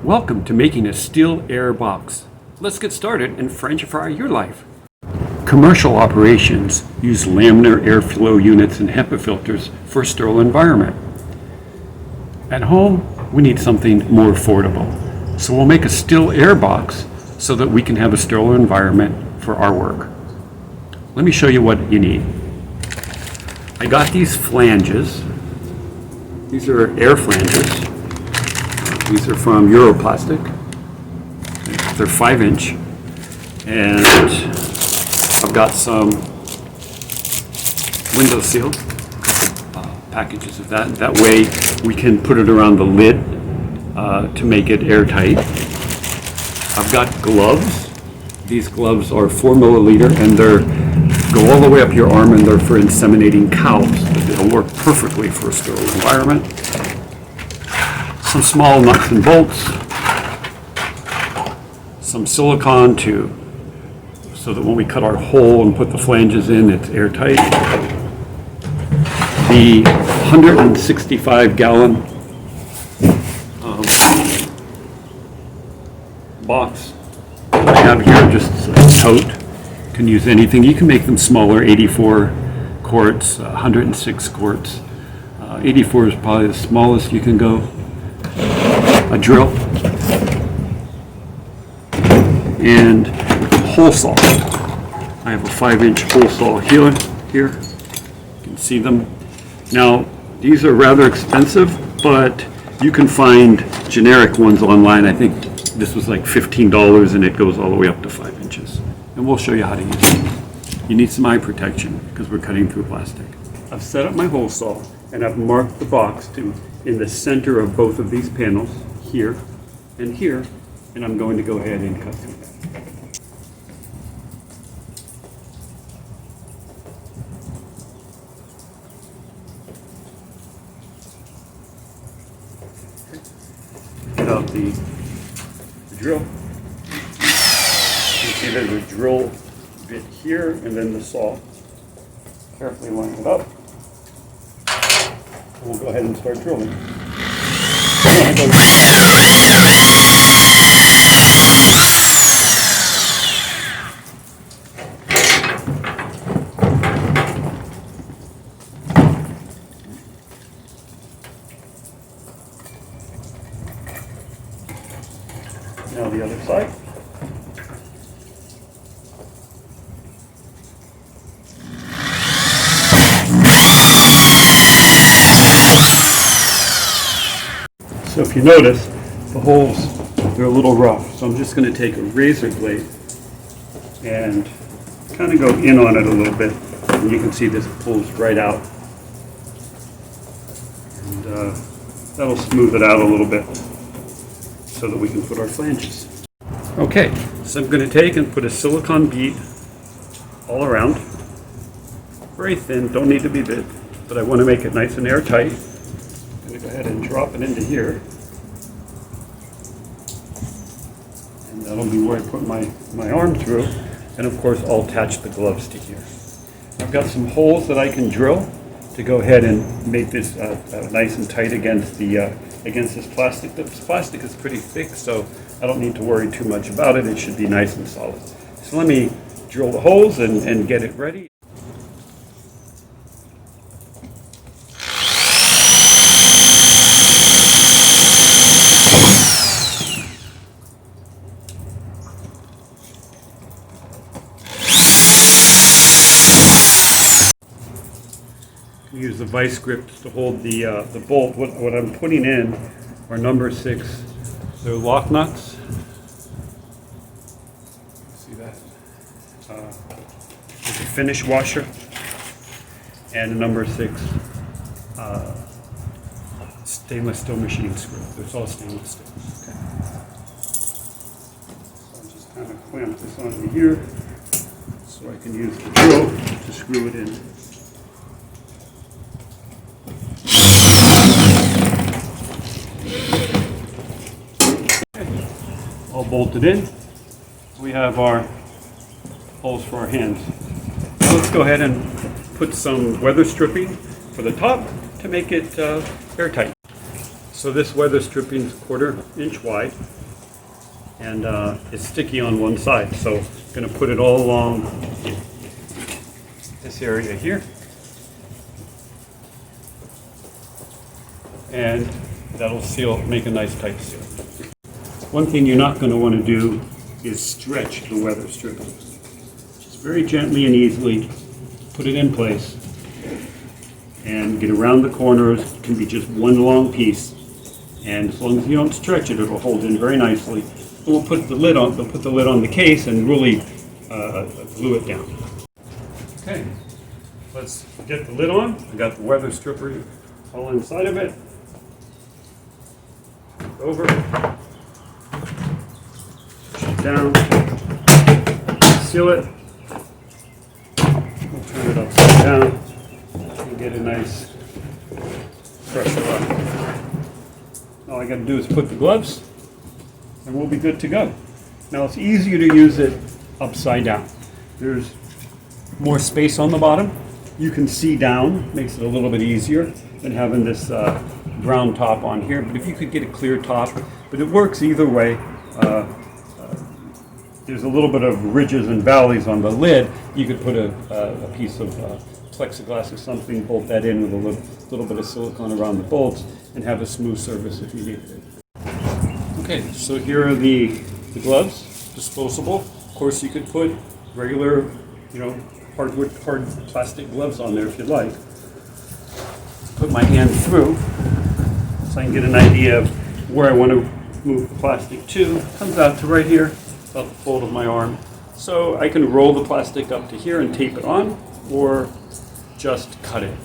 Welcome to making a steel air box. Let's get started and Frenchify your life. Commercial operations use laminar airflow units and HEPA filters for a sterile environment. At home, we need something more affordable. So we'll make a steel air box so that we can have a sterile environment for our work. Let me show you what you need. I got these flanges. These are air flanges. These are from Europlastic. They're 5-inch. And I've got some window seal, packages of that. That way we can put it around the lid to make it airtight. I've got gloves. These gloves are 4 milliliter and go all the way up your arm, and they're for inseminating cows. They'll work perfectly for a sterile environment. Some small nuts and bolts, some silicone so that when we cut our hole and put the flanges in, it's airtight. The 165-gallon box that I have here, just a tote. You can use anything. You can make them smaller, 84 quarts, 106 quarts. 84 is probably the smallest you can go. A drill and hole saw. I have a 5-inch hole saw here. You can see them. Now, these are rather expensive, but you can find generic ones online. I think this was like $15 and it goes all the way up to 5 inches. And we'll show you how to use it. You need some eye protection because we're cutting through plastic. I've set up my hole saw and I've marked the box in the center of both of these panels, here and here, and I'm going to go ahead and cut through that. Get out the drill. You can see there's a drill bit here and then the saw. Carefully line it up. And we'll go ahead and start drilling. Now the other side. So if you notice, the holes, they're a little rough. So I'm just going to take a razor blade and kind of go in on it a little bit. And you can see this pulls right out. And that'll smooth it out a little bit so that we can put our flanges. Okay, so I'm going to take and put a silicone bead all around. Very thin, don't need to be big, but I want to make it nice and airtight. I'm going to go ahead and drop it into here. And that'll be where I put my arm through. And of course, I'll attach the gloves to here. I've got some holes that I can drill to go ahead and make this nice and tight against this plastic. This plastic is pretty thick, so I don't need to worry too much about it. It should be nice and solid. So let me drill the holes and get it ready. Use the vice grips to hold the bolt. What I'm putting in are number 6. They're lock nuts. See that? There's a finish washer and a number 6 stainless steel machine screw. It's all stainless steel. Okay. So I'll just kind of clamp this onto here so I can use the drill to screw it in. All bolted in. We have our holes for our hands. Now let's go ahead and put some weather stripping for the top to make it airtight. So this weather stripping is 1/4 inch wide, and it's sticky on one side. So I'm going to put it all along this area here. And that'll seal, make a nice tight seal. One thing you're not going to want to do is stretch the weather stripping. Just very gently and easily put it in place and get around the corners. It can be just one long piece, and as long as you don't stretch it, it'll hold in very nicely. And we'll put the lid on. They'll put the lid on the case and really glue it down. Okay, let's get the lid on. I got the weather stripper all inside of it. Over, push it down, seal it. We'll turn it upside down and get a nice pressure on. All I got to do is put the gloves, and we'll be good to go. Now it's easier to use it upside down. There's more space on the bottom. You can see down, makes it a little bit easier than having this brown top on here. But if you could get a clear top, but it works either way. There's a little bit of ridges and valleys on the lid. You could put a piece of plexiglass or something, bolt that in with a little bit of silicone around the bolts, and have a smooth surface if you needed it. Okay, so here are the gloves, disposable. Of course, you could put regular, hard plastic gloves on there if you'd like. Put my hand through so I can get an idea of where I want to move the plastic to. Comes out to right here, about the fold of my arm. So I can roll the plastic up to here and tape it on, or just cut it.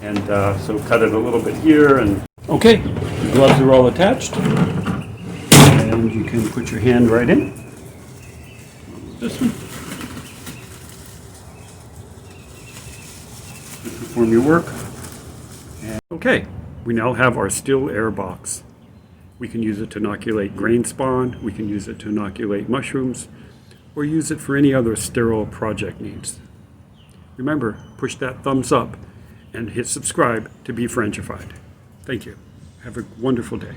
And so cut it a little bit here. And okay, the gloves are all attached. And you can put your hand right in. This one. Perform your work. And okay, we now have our still air box. We can use it to inoculate grain spawn, we can use it to inoculate mushrooms, or use it for any other sterile project needs. Remember, push that thumbs up and hit subscribe to be Frenchified. Thank you. Have a wonderful day.